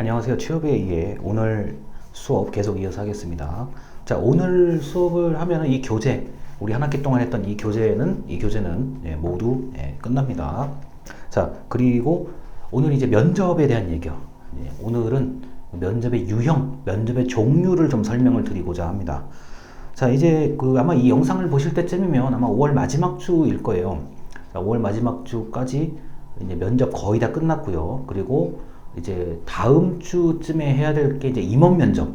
안녕하세요. 취업에 의해 오늘 수업 계속 이어서 하겠습니다. 자, 오늘 수업을 하면 이 교재, 우리 한 학기 동안 했던 이 교재는 모두 끝납니다. 자, 그리고 오늘 이제 면접에 대한 얘기요. 오늘은 면접의 유형, 면접의 종류를 좀 설명을 드리고자 합니다. 자, 이제 아마 이 영상을 보실 때쯤이면 아마 5월 마지막 주일 거예요. 자, 5월 마지막 주까지 이제 면접 거의 다 끝났고요. 그리고 이제 다음 주쯤에 해야 될 게 이제 임원 면접.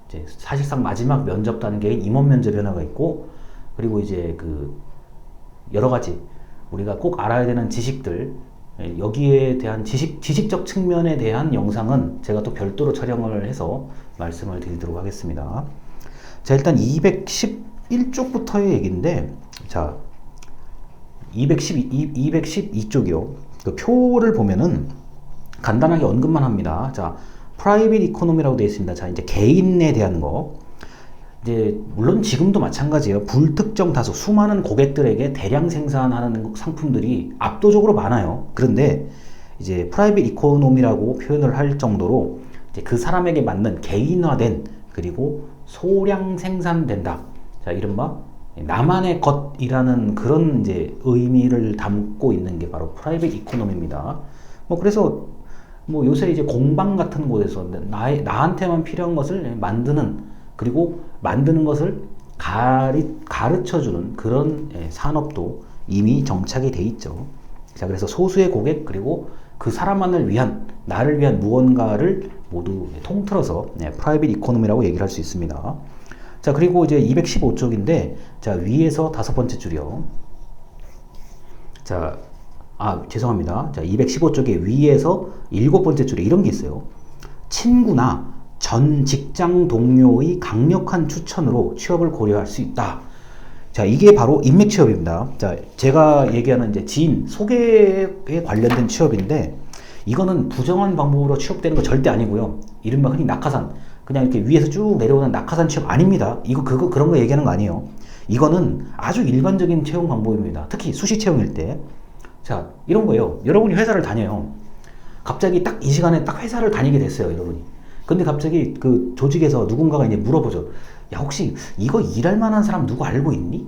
이제 사실상 마지막 면접 단계인 임원 면접 하나가 있고, 그리고 이제 여러 가지 우리가 꼭 알아야 되는 지식들, 여기에 대한 지식적 측면에 대한 영상은 제가 또 별도로 촬영을 해서 말씀을 드리도록 하겠습니다. 자, 일단 211쪽부터의 얘기인데, 자, 212쪽이요. 그 표를 보면은 간단하게 언급만 합니다. 자, 프라이빗 이코노미라고 되어 있습니다. 자, 이제 개인에 대한 거. 이제 물론 지금도 마찬가지예요. 불특정 다수, 수많은 고객들에게 대량 생산하는 상품들이 압도적으로 많아요. 그런데 이제 프라이빗 이코노미라고 표현을 할 정도로 이제 그 사람에게 맞는 개인화된, 그리고 소량 생산된다. 자, 이른바 나만의 것이라는 그런 이제 의미를 담고 있는 게 바로 프라이빗 이코노미입니다. 그래서 요새 이제 공방 같은 곳에서 나한테만 필요한 것을 만드는, 그리고 만드는 것을 가르쳐주는 그런 산업도 이미 정착이 돼 있죠. 자, 그래서 소수의 고객, 그리고 그 사람만을 위한, 나를 위한 무언가를 모두 통틀어서 프라이빗 이코노미라고 얘기를 할 수 있습니다. 자, 그리고 이제 215쪽인데, 자, 위에서 다섯 번째 줄이요. 자, 죄송합니다. 자, 215쪽에 위에서 일곱 번째 줄에 이런 게 있어요. 친구나 전 직장 동료의 강력한 추천으로 취업을 고려할 수 있다. 자, 이게 바로 인맥 취업입니다. 자, 제가 얘기하는 이제 지인, 소개에 관련된 취업인데, 이거는 부정한 방법으로 취업되는 거 절대 아니고요. 이른바 흔히 낙하산, 그냥 이렇게 위에서 쭉 내려오는 낙하산 취업 아닙니다. 그런 거 얘기하는 거 아니에요. 이거는 아주 일반적인 채용 방법입니다. 특히 수시 채용일 때. 자, 이런 거예요. 여러분이 회사를 다녀요. 갑자기 딱 이 시간에 딱 회사를 다니게 됐어요, 여러분이. 근데 갑자기 그 조직에서 누군가가 이제 물어보죠. 야, 혹시 이거 일할 만한 사람 누구 알고 있니?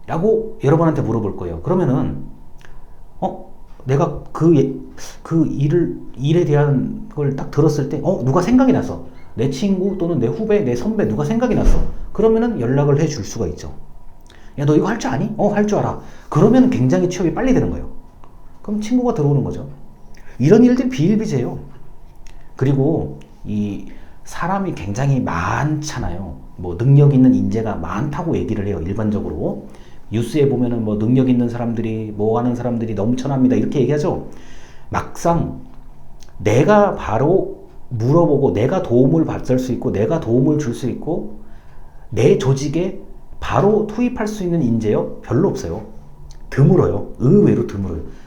라고 여러분한테 물어볼 거예요. 그러면은, 내가 일에 대한 걸 딱 들었을 때, 누가 생각이 났어. 내 친구 또는 내 후배, 내 선배 누가 생각이 났어. 그러면은 연락을 해 줄 수가 있죠. 야, 너 이거 할 줄 아니? 할 줄 알아. 그러면 굉장히 취업이 빨리 되는 거예요. 그럼 친구가 들어오는 거죠. 이런 일들이 비일비재해요. 그리고 이 사람이 굉장히 많잖아요. 능력 있는 인재가 많다고 얘기를 해요. 일반적으로. 뉴스에 보면은 능력 있는 사람들이, 하는 사람들이 넘쳐납니다. 이렇게 얘기하죠. 막상 내가 바로 물어보고 내가 도움을 받을 수 있고, 내가 도움을 줄 수 있고, 내 조직에 바로 투입할 수 있는 인재요? 별로 없어요. 드물어요. 의외로 드물어요.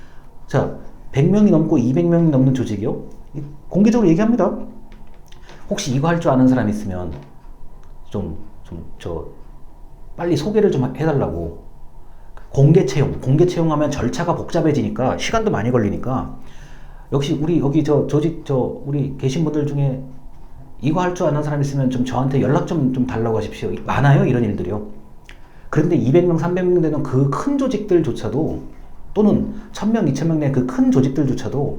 자, 100명이 넘고 200명이 넘는 조직이요? 공개적으로 얘기합니다. 혹시 이거 할 줄 아는 사람 있으면 빨리 소개를 좀 해달라고. 공개 채용하면 절차가 복잡해지니까 시간도 많이 걸리니까, 역시 우리 여기 우리 계신 분들 중에 이거 할 줄 아는 사람 있으면 저한테 연락 좀 달라고 하십시오. 많아요, 이런 일들이요. 그런데 200명, 300명 되는 그 큰 조직들조차도, 또는 1000명, 2000명 된 그 큰 조직들조차도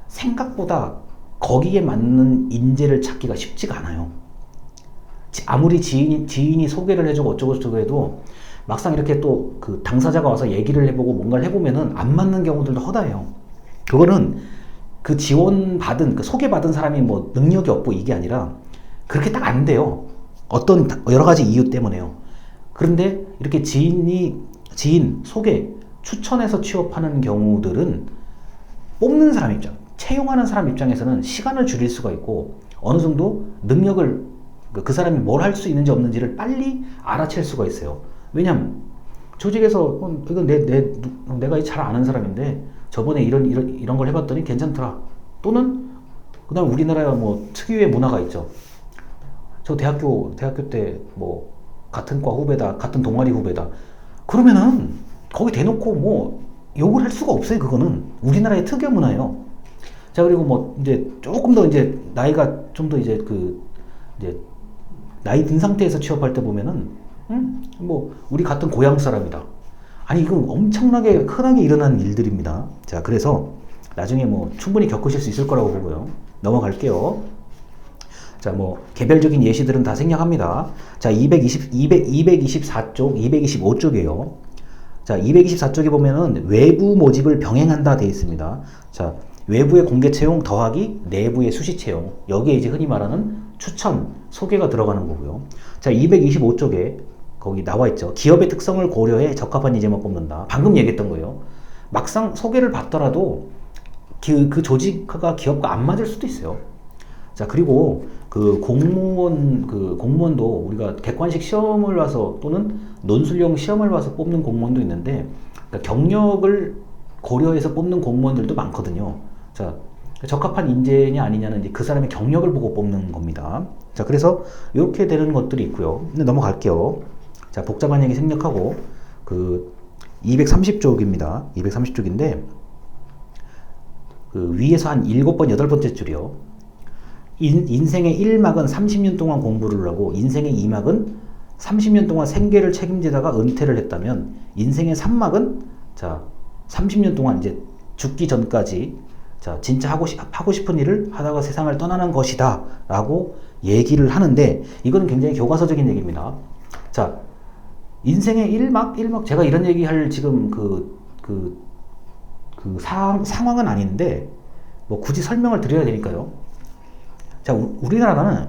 생각보다 거기에 맞는 인재를 찾기가 쉽지가 않아요. 아무리 지인이 소개를 해주고 어쩌고저쩌고 해도 막상 이렇게 또 당사자가 와서 얘기를 해보고 뭔가를 해보면은 안 맞는 경우들도 허다해요. 그거는 그 지원받은, 소개받은 사람이 능력이 없고 이게 아니라 그렇게 딱 안 돼요. 어떤 여러 가지 이유 때문에요. 그런데 이렇게 지인, 소개, 추천해서 취업하는 경우들은 뽑는 사람 입장, 채용하는 사람 입장에서는 시간을 줄일 수가 있고, 어느 정도 능력을, 그 사람이 뭘 할 수 있는지 없는지를 빨리 알아챌 수가 있어요. 왜냐면 조직에서 이건 내가 잘 아는 사람인데 저번에 이런 걸 해봤더니 괜찮더라. 또는 그다음 우리나라에 특유의 문화가 있죠. 저 대학교 때 같은 과 후배다, 같은 동아리 후배다. 그러면은 거기 대놓고 욕을 할 수가 없어요. 그거는 우리나라의 특유 문화예요. 자, 그리고 뭐 이제 조금 더 이제 나이가 좀 더 이제 이제 나이 든 상태에서 취업할 때 보면은 뭐 우리 같은 고향 사람이다. 아니 이건 엄청나게 흔하게 일어나는 일들입니다. 자, 그래서 나중에 뭐 충분히 겪으실 수 있을 거라고 보고요. 넘어갈게요. 자, 뭐 개별적인 예시들은 다 생략합니다. 자, 224쪽, 225쪽이에요. 자, 224쪽에 보면은 외부 모집을 병행한다 되어 있습니다. 자, 외부의 공개 채용 더하기 내부의 수시 채용. 여기에 이제 흔히 말하는 추천, 소개가 들어가는 거고요. 자, 225쪽에 거기 나와 있죠. 기업의 특성을 고려해 적합한 인재만 뽑는다. 방금 얘기했던 거예요. 막상 소개를 받더라도 그 조직과 기업과 안 맞을 수도 있어요. 자, 그리고 공무원도 우리가 객관식 시험을 봐서 또는 논술형 시험을 봐서 뽑는 공무원도 있는데, 그러니까 경력을 고려해서 뽑는 공무원들도 많거든요. 자, 적합한 인재냐 아니냐는 이제 그 사람의 경력을 보고 뽑는 겁니다. 자, 그래서 이렇게 되는 것들이 있고요. 근데 넘어갈게요. 자, 복잡한 얘기 생략하고 230쪽입니다. 230쪽인데 위에서 한 7번, 8번째 줄이요. 인생의 1막은 30년 동안 공부를 하고 인생의 2막은 30년 동안 생계를 책임지다가 은퇴를 했다면 인생의 3막은 자 30년 동안 이제 죽기 전까지 자 진짜 하고 싶은 일을 하다가 세상을 떠나는 것이다 라고 얘기를 하는데, 이거는 굉장히 교과서적인 얘기입니다. 자, 인생의 1막 제가 이런 얘기할 지금 상황은 아닌데 뭐 굳이 설명을 드려야 되니까요. 자, 우리나라는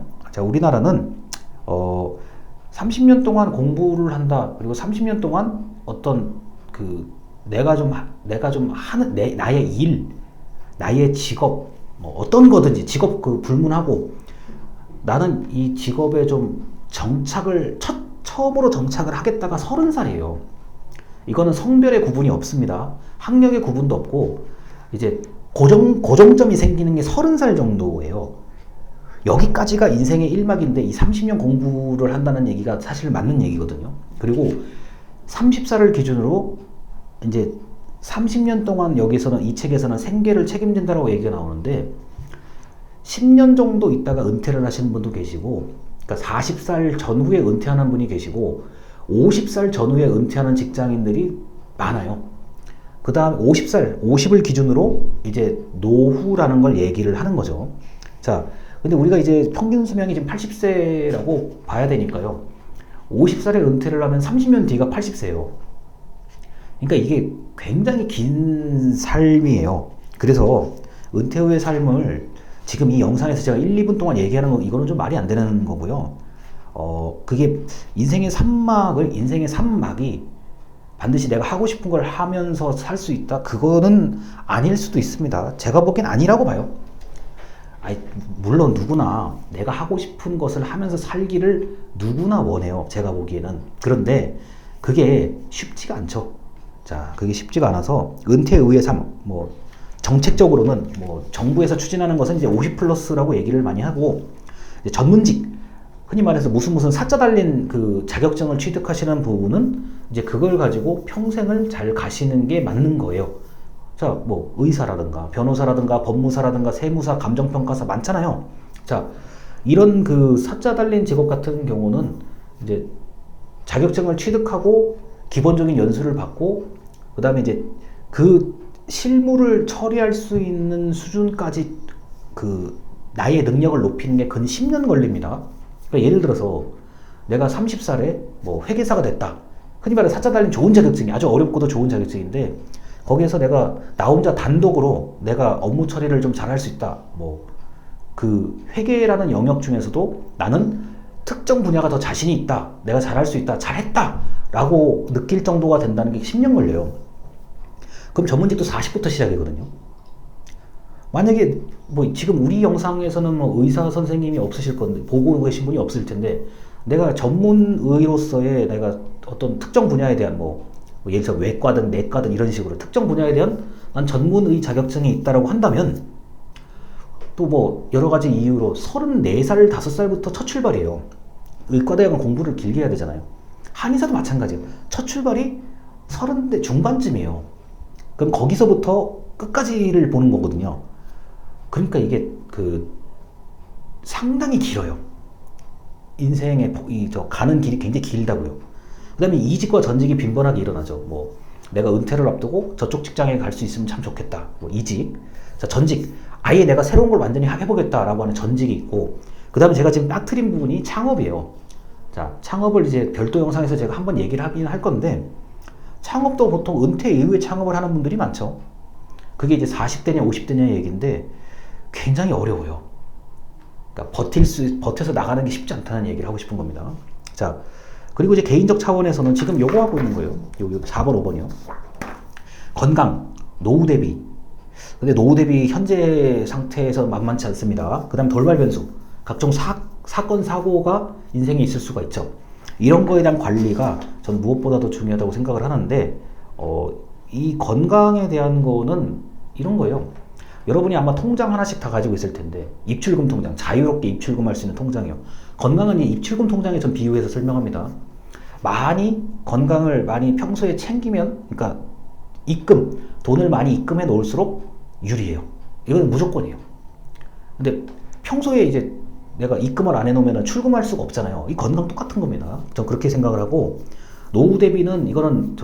30년 동안 공부를 한다. 그리고 30년 동안 어떤 내가 좀 하는 나의 일, 나의 직업, 뭐 어떤 거든지 직업 불문하고 나는 이 직업에 좀 처음으로 정착을 하겠다가 30살이에요. 이거는 성별의 구분이 없습니다. 학력의 구분도 없고 이제 고정점이 생기는 게 30살 정도예요. 여기까지가 인생의 1막인데 이 30년 공부를 한다는 얘기가 사실 맞는 얘기거든요. 그리고 30살을 기준으로 이제 30년 동안 여기서는 이 책에서는 생계를 책임진다라고 얘기가 나오는데 10년 정도 있다가 은퇴를 하시는 분도 계시고, 그러니까 40살 전후에 은퇴하는 분이 계시고 50살 전후에 은퇴하는 직장인들이 많아요. 그 다음 50을 기준으로 이제 노후라는 걸 얘기를 하는 거죠. 자, 근데 우리가 이제 평균 수명이 지금 80세라고 봐야 되니까요. 50살에 은퇴를 하면 30년 뒤가 80세예요. 그러니까 이게 굉장히 긴 삶이에요. 그래서 은퇴 후의 삶을 지금 이 영상에서 제가 1, 2분 동안 얘기하는 거, 이거는 좀 말이 안 되는 거고요. 그게 인생의 3막이 반드시 내가 하고 싶은 걸 하면서 살 수 있다? 그거는 아닐 수도 있습니다. 제가 보기엔 아니라고 봐요. 물론 누구나 내가 하고 싶은 것을 하면서 살기를 누구나 원해요. 제가 보기에는. 그런데 그게 쉽지가 않죠. 자, 그게 쉽지가 않아서 은퇴 후의 삶, 뭐 정책적으로는 뭐 정부에서 추진하는 것은 이제 50+라고 얘기를 많이 하고, 이제 전문직, 흔히 말해서 무슨 사자 달린 자격증을 취득하시는 부분은 이제 그걸 가지고 평생을 잘 가시는 게 맞는 거예요. 자, 뭐 의사라든가 변호사라든가 법무사라든가 세무사, 감정평가사 많잖아요. 자, 이런 사자 달린 직업 같은 경우는 이제 자격증을 취득하고 기본적인 연수를 받고 그 다음에 이제 실무를 처리할 수 있는 수준까지 나의 능력을 높이는 게 근 10년 걸립니다. 그러니까 예를 들어서 내가 30살에 뭐 회계사가 됐다. 흔히 말해 사자 달린 좋은 자격증이 아주 어렵고도 좋은 자격증인데 거기에서 나 혼자 단독으로 내가 업무 처리를 좀 잘할 수 있다. 뭐 회계라는 영역 중에서도 나는 특정 분야가 더 자신이 있다. 내가 잘할 수 있다. 잘했다. 라고 느낄 정도가 된다는 게 10년 걸려요. 그럼 전문직도 40부터 시작이거든요. 만약에 뭐 지금 우리 영상에서는 뭐 의사 선생님이 없으실 건데 보고 계신 분이 없을 텐데 내가 전문의로서의 내가 어떤 특정 분야에 대한 예를 들어 외과든 내과든 이런 식으로 특정 분야에 대한 난 전문의 자격증이 있다라고 한다면 또 뭐 여러 가지 이유로 34살, 5살부터 첫 출발이에요. 의과대학은 공부를 길게 해야 되잖아요. 한의사도 마찬가지예요. 첫 출발이 30대 중반쯤이에요. 그럼 거기서부터 끝까지를 보는 거거든요. 그러니까 이게 상당히 길어요. 인생의 가는 길이 굉장히 길다고요. 그 다음에 이직과 전직이 빈번하게 일어나죠. 뭐 내가 은퇴를 앞두고 저쪽 직장에 갈 수 있으면 참 좋겠다. 뭐 이직. 자, 전직. 아예 내가 새로운 걸 완전히 해보겠다라고 하는 전직이 있고, 그 다음에 제가 지금 빠뜨린 부분이 창업이에요. 자, 창업을 이제 별도 영상에서 제가 한번 얘기를 하긴 할 건데, 창업도 보통 은퇴 이후에 창업을 하는 분들이 많죠. 그게 이제 40대냐 50대냐 얘기인데 굉장히 어려워요. 그러니까 버텨서 나가는 게 쉽지 않다는 얘기를 하고 싶은 겁니다. 자, 그리고 이제 개인적 차원에서는 지금 요거 하고 있는 거예요. 요 4번, 5번이요. 건강, 노후 대비. 근데 노후 대비 현재 상태에서 만만치 않습니다. 그 다음 돌발 변수. 각종 사건, 사고가 인생에 있을 수가 있죠. 이런 거에 대한 관리가 전 무엇보다도 중요하다고 생각을 하는데, 이 건강에 대한 거는 이런 거예요. 여러분이 아마 통장 하나씩 다 가지고 있을 텐데, 입출금 통장, 자유롭게 입출금할 수 있는 통장이요. 건강은 이 입출금 통장에 전 비유해서 설명합니다. 건강을 많이 평소에 챙기면, 그러니까 돈을 많이 입금해 놓을수록 유리해요. 이건 무조건이에요. 근데 평소에 이제 내가 입금을 안 해놓으면 출금할 수가 없잖아요. 이 건강 똑같은 겁니다. 전 그렇게 생각을 하고, 노후 대비는 이거는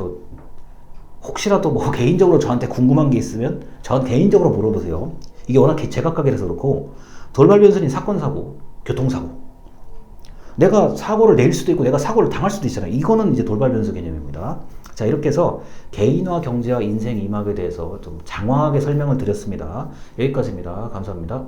혹시라도 뭐 개인적으로 저한테 궁금한 게 있으면 전 개인적으로 물어보세요. 이게 워낙 제각각이라서 그렇고, 돌발 변수인 사건, 사고, 교통사고. 내가 사고를 낼 수도 있고 내가 사고를 당할 수도 있잖아요. 이거는 이제 돌발 변수 개념입니다. 자, 이렇게 해서 개인화, 경제와 인생 이막에 대해서 좀 장황하게 설명을 드렸습니다. 여기까지입니다. 감사합니다.